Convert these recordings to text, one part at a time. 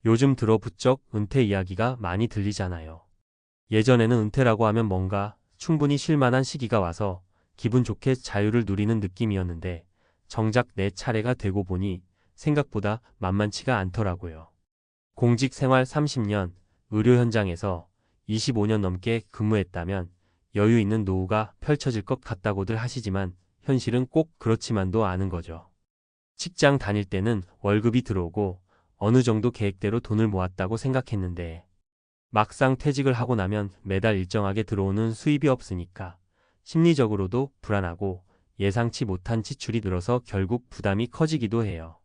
요즘 들어 부쩍 은퇴 이야기가 많이 들리잖아요. 예전에는 은퇴라고 하면 뭔가 충분히 쉴 만한 시기가 와서 기분 좋게 자유를 누리는 느낌이었는데 정작 내 차례가 되고 보니 생각보다 만만치가 않더라고요. 공직 생활 30년, 의료 현장에서 25년 넘게 근무했다면 여유 있는 노후가 펼쳐질 것 같다고들 하시지만 현실은 꼭 그렇지만도 않은 거죠. 직장 다닐 때는 월급이 들어오고 어느 정도 계획대로 돈을 모았다고 생각했는데 막상 퇴직을 하고 나면 매달 일정하게 들어오는 수입이 없으니까 심리적으로도 불안하고 예상치 못한 지출이 늘어서 결국 부담이 커지기도 해요.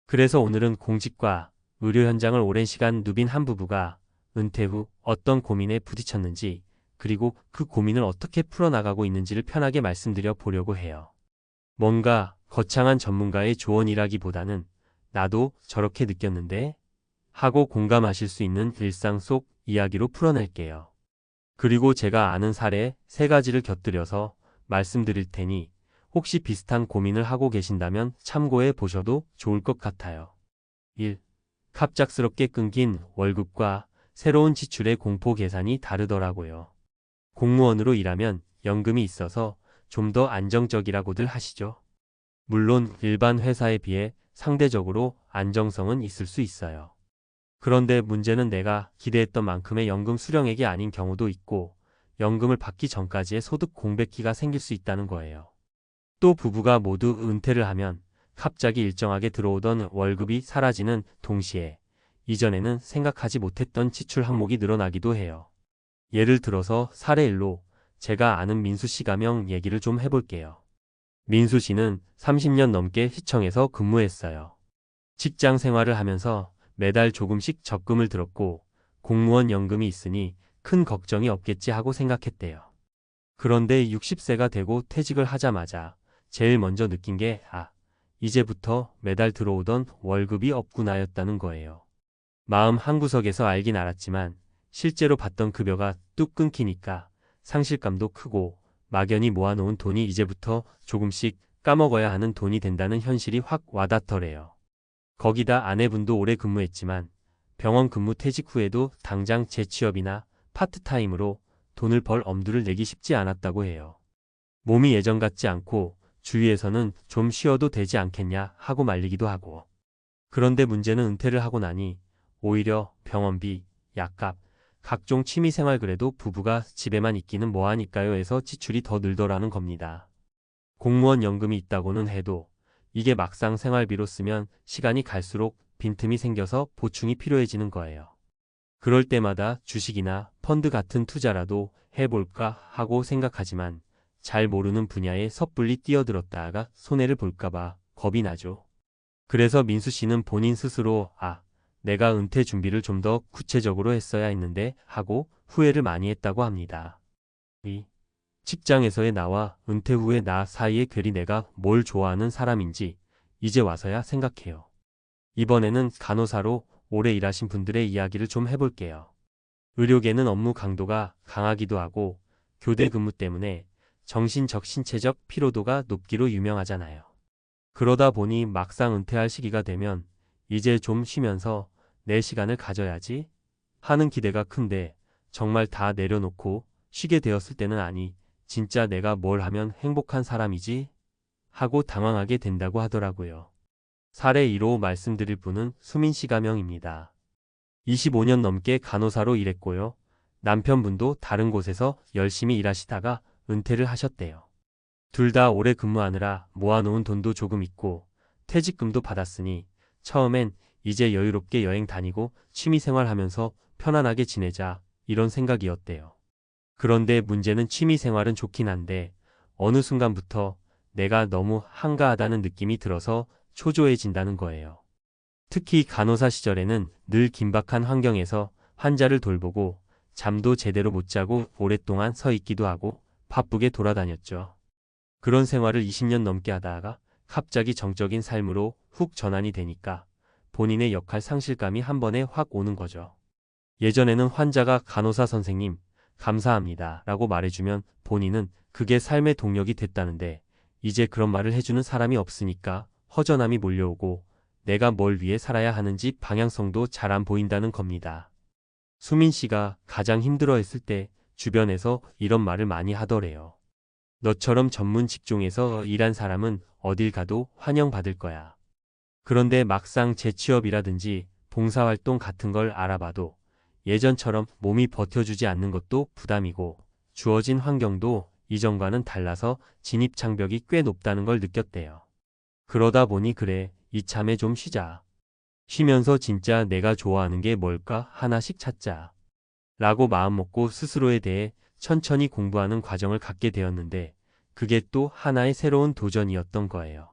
그래서 오늘은 공직과 의료 현장을 오랜 시간 누빈 한 부부가 은퇴 후 어떤 고민에 부딪혔는지 그리고 그 고민을 어떻게 풀어나가고 있는지를 편하게 말씀드려 보려고 해요. 뭔가 거창한 전문가의 조언이라기보다는 나도 저렇게 느꼈는데 하고 공감하실 수 있는 일상 속 이야기로 풀어낼게요. 그리고 제가 아는 사례 3가지를 곁들여서 말씀드릴 테니 혹시 비슷한 고민을 하고 계신다면 참고해 보셔도 좋을 것 같아요. 1. 갑작스럽게 끊긴 월급과 새로운 지출의 공포 계산이 다르더라고요. 공무원으로 일하면 연금이 있어서 좀 더 안정적이라고들 하시죠. 물론 일반 회사에 비해 상대적으로 안정성은 있을 수 있어요. 그런데 문제는 내가 기대했던 만큼의 연금 수령액이 아닌 경우도 있고 연금을 받기 전까지의 소득 공백기가 생길 수 있다는 거예요. 또 부부가 모두 은퇴를 하면 갑자기 일정하게 들어오던 월급이 사라지는 동시에 이전에는 생각하지 못했던 지출 항목이 늘어나기도 해요. 예를 들어서 사례 1로 제가 아는 민수 씨 가명 얘기를 좀 해볼게요. 민수 씨는 30년 넘게 시청에서 근무했어요. 직장 생활을 하면서 매달 조금씩 적금을 들었고 공무원 연금이 있으니 큰 걱정이 없겠지 하고 생각했대요. 그런데 60세가 되고 퇴직을 하자마자 제일 먼저 느낀 게 이제부터 매달 들어오던 월급이 없구나였다는 거예요. 마음 한구석에서 알긴 알았지만 실제로 받던 급여가 뚝 끊기니까 상실감도 크고 막연히 모아놓은 돈이 이제부터 조금씩 까먹어야 하는 돈이 된다는 현실이 확 와닿더래요. 거기다 아내분도 오래 근무했지만 병원 근무 퇴직 후에도 당장 재취업이나 파트타임으로 돈을 벌 엄두를 내기 쉽지 않았다고 해요. 몸이 예전 같지 않고 주위에서는 좀 쉬어도 되지 않겠냐 하고 말리기도 하고. 그런데 문제는 은퇴를 하고 나니 오히려 병원비, 약값, 각종 취미생활 그래도 부부가 집에만 있기는 뭐하니까요 해서 지출이 더 늘더라는 겁니다. 공무원 연금이 있다고는 해도 이게 막상 생활비로 쓰면 시간이 갈수록 빈틈이 생겨서 보충이 필요해지는 거예요. 그럴 때마다 주식이나 펀드 같은 투자라도 해볼까 하고 생각하지만 잘 모르는 분야에 섣불리 뛰어들었다가 손해를 볼까봐 겁이 나죠. 그래서 민수 씨는 본인 스스로 내가 은퇴 준비를 좀 더 구체적으로 했어야 했는데 하고 후회를 많이 했다고 합니다. 이 직장에서의 나와 은퇴 후의 나 사이의 괴리 내가 뭘 좋아하는 사람인지 이제 와서야 생각해요. 이번에는 간호사로 오래 일하신 분들의 이야기를 좀 해볼게요. 의료계는 업무 강도가 강하기도 하고 교대 근무 때문에 정신적 신체적 피로도가 높기로 유명하잖아요. 그러다 보니 막상 은퇴할 시기가 되면 이제 좀 쉬면서 내 시간을 가져야지 하는 기대가 큰데 정말 다 내려놓고 쉬게 되었을 때는 진짜 내가 뭘 하면 행복한 사람이지? 하고 당황하게 된다고 하더라고요. 사례 2로 말씀드릴 분은 수민 씨 가명입니다. 25년 넘게 간호사로 일했고요. 남편분도 다른 곳에서 열심히 일하시다가 은퇴를 하셨대요. 둘 다 오래 근무하느라 모아놓은 돈도 조금 있고 퇴직금도 받았으니 처음엔 이제 여유롭게 여행 다니고 취미생활 하면서 편안하게 지내자 이런 생각이었대요. 그런데 문제는 취미생활은 좋긴 한데 어느 순간부터 내가 너무 한가하다는 느낌이 들어서 초조해진다는 거예요. 특히 간호사 시절에는 늘 긴박한 환경에서 환자를 돌보고 잠도 제대로 못 자고 오랫동안 서 있기도 하고 바쁘게 돌아다녔죠. 그런 생활을 20년 넘게 하다가 갑자기 정적인 삶으로 훅 전환이 되니까 본인의 역할 상실감이 한 번에 확 오는 거죠. 예전에는 환자가 간호사 선생님, 감사합니다 라고 말해주면 본인은 그게 삶의 동력이 됐다는데 이제 그런 말을 해주는 사람이 없으니까 허전함이 몰려오고 내가 뭘 위해 살아야 하는지 방향성도 잘 안 보인다는 겁니다. 수민 씨가 가장 힘들어했을 때 주변에서 이런 말을 많이 하더래요. 너처럼 전문 직종에서 일한 사람은 어딜 가도 환영받을 거야. 그런데 막상 재취업이라든지 봉사활동 같은 걸 알아봐도 예전처럼 몸이 버텨주지 않는 것도 부담이고 주어진 환경도 이전과는 달라서 진입 장벽이 꽤 높다는 걸 느꼈대요. 그러다 보니 그래, 이참에 좀 쉬자. 쉬면서 진짜 내가 좋아하는 게 뭘까 하나씩 찾자. 라고 마음먹고 스스로에 대해 천천히 공부하는 과정을 갖게 되었는데 그게 또 하나의 새로운 도전이었던 거예요.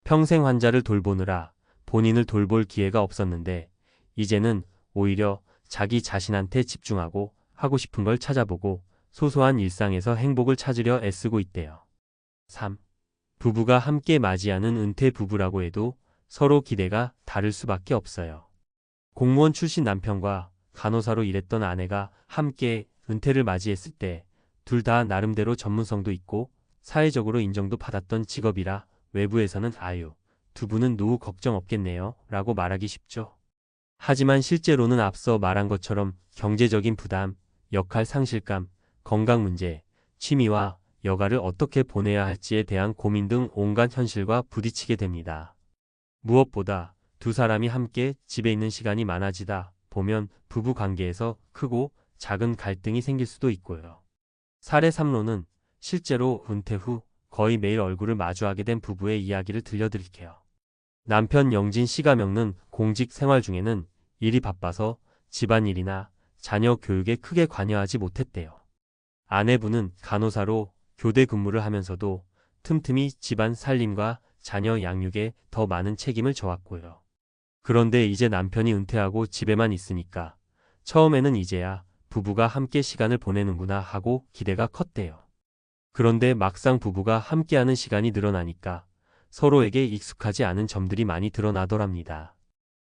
평생 환자를 돌보느라 본인을 돌볼 기회가 없었는데 이제는 오히려 자기 자신한테 집중하고 하고 싶은 걸 찾아보고 소소한 일상에서 행복을 찾으려 애쓰고 있대요. 3. 부부가 함께 맞이하는 은퇴 부부라고 해도 서로 기대가 다를 수밖에 없어요. 공무원 출신 남편과 간호사로 일했던 아내가 함께 은퇴를 맞이했을 때 둘 다 나름대로 전문성도 있고 사회적으로 인정도 받았던 직업이라 외부에서는 아유, 두 분은 노후 걱정 없겠네요 라고 말하기 쉽죠. 하지만 실제로는 앞서 말한 것처럼 경제적인 부담, 역할 상실감, 건강 문제, 취미와 여가를 어떻게 보내야 할지에 대한 고민 등 온갖 현실과 부딪히게 됩니다. 무엇보다 두 사람이 함께 집에 있는 시간이 많아지다 보면 부부 관계에서 크고 작은 갈등이 생길 수도 있고요. 사례 3로는 실제로 은퇴 후 거의 매일 얼굴을 마주하게 된 부부의 이야기를 들려드릴게요. 남편 영진 씨가 겪는 공직 생활 중에는 일이 바빠서 집안일이나 자녀 교육에 크게 관여하지 못했대요. 아내분은 간호사로 교대 근무를 하면서도 틈틈이 집안 살림과 자녀 양육에 더 많은 책임을 져왔고요. 그런데 이제 남편이 은퇴하고 집에만 있으니까 처음에는 이제야 부부가 함께 시간을 보내는구나 하고 기대가 컸대요. 그런데 막상 부부가 함께하는 시간이 늘어나니까 서로에게 익숙하지 않은 점들이 많이 드러나더랍니다.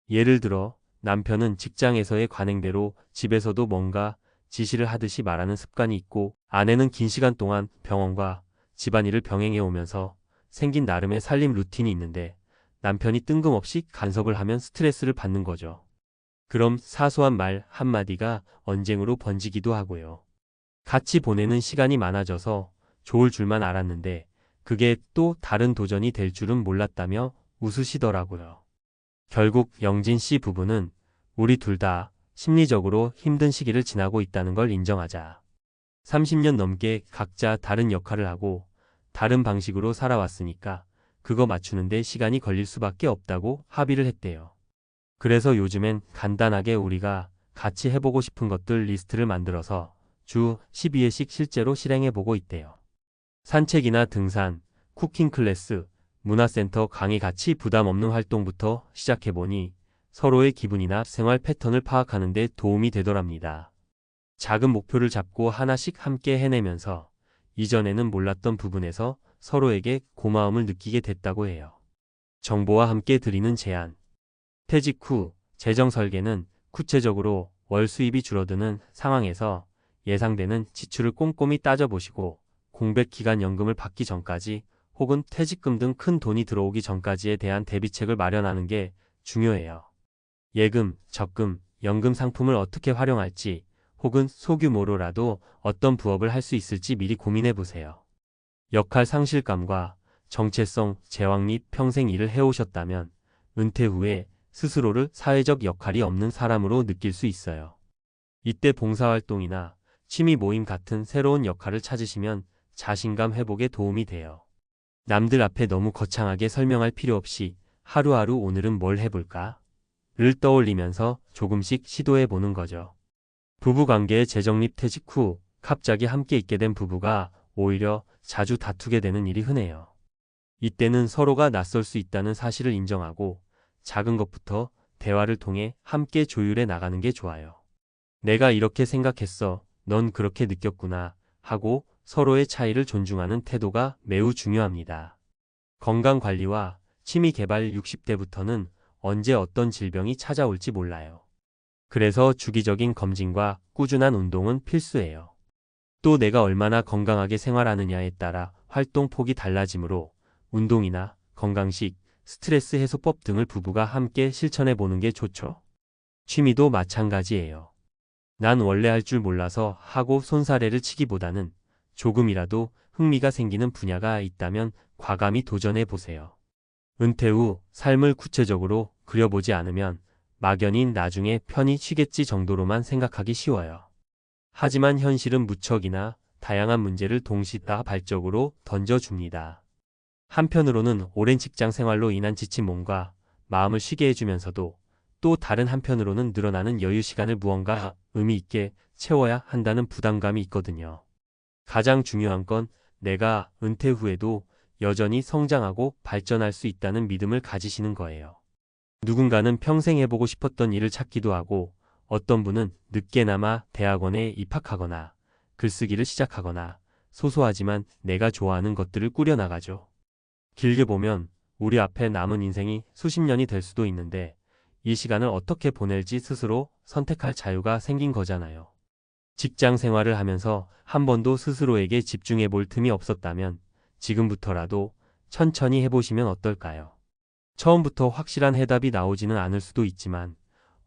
예를 들어 남편은 직장에서의 관행대로 집에서도 뭔가 지시를 하듯이 말하는 습관이 있고 아내는 긴 시간 동안 병원과 집안일을 병행해 오면서 생긴 나름의 살림 루틴이 있는데 남편이 뜬금없이 간섭을 하면 스트레스를 받는 거죠. 그럼 사소한 말 한마디가 언쟁으로 번지기도 하고요. 같이 보내는 시간이 많아져서 좋을 줄만 알았는데 그게 또 다른 도전이 될 줄은 몰랐다며 웃으시더라고요. 결국 영진 씨 부부는 우리 둘 다 심리적으로 힘든 시기를 지나고 있다는 걸 인정하자. 30년 넘게 각자 다른 역할을 하고 다른 방식으로 살아왔으니까 그거 맞추는데 시간이 걸릴 수밖에 없다고 합의를 했대요. 그래서 요즘엔 간단하게 우리가 같이 해보고 싶은 것들 리스트를 만들어서 주 12회씩 실제로 실행해보고 있대요. 산책이나 등산, 쿠킹 클래스, 문화센터 강의 같이 부담 없는 활동부터 시작해보니 서로의 기분이나 생활 패턴을 파악하는 데 도움이 되더랍니다. 작은 목표를 잡고 하나씩 함께 해내면서 이전에는 몰랐던 부분에서 서로에게 고마움을 느끼게 됐다고 해요. 정보와 함께 드리는 제안. 퇴직 후 재정 설계는 구체적으로 월 수입이 줄어드는 상황에서 예상되는 지출을 꼼꼼히 따져보시고 공백 기간 연금을 받기 전까지 혹은 퇴직금 등 큰 돈이 들어오기 전까지에 대한 대비책을 마련하는 게 중요해요. 예금, 적금, 연금 상품을 어떻게 활용할지 혹은 소규모로라도 어떤 부업을 할 수 있을지 미리 고민해 보세요. 역할 상실감과 정체성 제왕 및 평생 일을 해오셨다면 은퇴 후에 스스로를 사회적 역할이 없는 사람으로 느낄 수 있어요. 이때 봉사활동이나 취미 모임 같은 새로운 역할을 찾으시면 자신감 회복에 도움이 돼요. 남들 앞에 너무 거창하게 설명할 필요 없이 하루하루 오늘은 뭘 해볼까? 를 떠올리면서 조금씩 시도해보는 거죠. 부부관계의 재정립 퇴직 후 갑자기 함께 있게 된 부부가 오히려 자주 다투게 되는 일이 흔해요. 이때는 서로가 낯설 수 있다는 사실을 인정하고 작은 것부터 대화를 통해 함께 조율해 나가는 게 좋아요. 내가 이렇게 생각했어, 넌 그렇게 느꼈구나 하고 서로의 차이를 존중하는 태도가 매우 중요합니다. 건강관리와 취미개발 60대부터는 언제 어떤 질병이 찾아올지 몰라요. 그래서 주기적인 검진과 꾸준한 운동은 필수예요. 또 내가 얼마나 건강하게 생활하느냐에 따라 활동 폭이 달라지므로 운동이나 건강식, 스트레스 해소법 등을 부부가 함께 실천해 보는 게 좋죠. 취미도 마찬가지예요. 난 원래 할 줄 몰라서 하고 손사래를 치기보다는 조금이라도 흥미가 생기는 분야가 있다면 과감히 도전해 보세요. 은퇴 후 삶을 구체적으로 그려보지 않으면 막연히 나중에 편히 쉬겠지 정도로만 생각하기 쉬워요. 하지만 현실은 무척이나 다양한 문제를 동시다발적으로 던져줍니다. 한편으로는 오랜 직장 생활로 인한 지친 몸과 마음을 쉬게 해주면서도 또 다른 한편으로는 늘어나는 여유 시간을 무언가 의미 있게 채워야 한다는 부담감이 있거든요. 가장 중요한 건 내가 은퇴 후에도 여전히 성장하고 발전할 수 있다는 믿음을 가지시는 거예요. 누군가는 평생 해보고 싶었던 일을 찾기도 하고 어떤 분은 늦게나마 대학원에 입학하거나 글쓰기를 시작하거나 소소하지만 내가 좋아하는 것들을 꾸려나가죠. 길게 보면 우리 앞에 남은 인생이 수십 년이 될 수도 있는데 이 시간을 어떻게 보낼지 스스로 선택할 자유가 생긴 거잖아요. 직장 생활을 하면서 한 번도 스스로에게 집중해 볼 틈이 없었다면 지금부터라도 천천히 해보시면 어떨까요? 처음부터 확실한 해답이 나오지는 않을 수도 있지만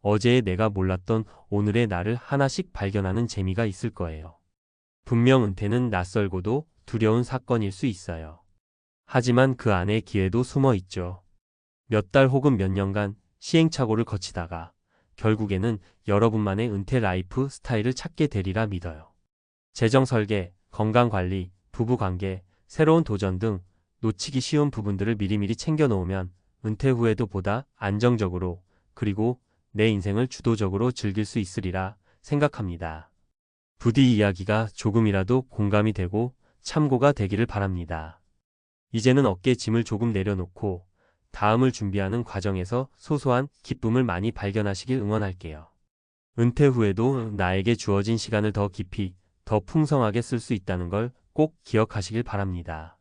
어제의 내가 몰랐던 오늘의 나를 하나씩 발견하는 재미가 있을 거예요. 분명 은퇴는 낯설고도 두려운 사건일 수 있어요. 하지만 그 안에 기회도 숨어 있죠. 몇 달 혹은 몇 년간 시행착오를 거치다가 결국에는 여러분만의 은퇴 라이프 스타일을 찾게 되리라 믿어요. 재정 설계, 건강 관리, 부부 관계, 새로운 도전 등 놓치기 쉬운 부분들을 미리미리 챙겨 놓으면 은퇴 후에도 보다 안정적으로 그리고 내 인생을 주도적으로 즐길 수 있으리라 생각합니다. 부디 이야기가 조금이라도 공감이 되고 참고가 되기를 바랍니다. 이제는 어깨 짐을 조금 내려놓고 다음을 준비하는 과정에서 소소한 기쁨을 많이 발견하시길 응원할게요. 은퇴 후에도 나에게 주어진 시간을 더 깊이, 더 풍성하게 쓸 수 있다는 걸 꼭 기억하시길 바랍니다.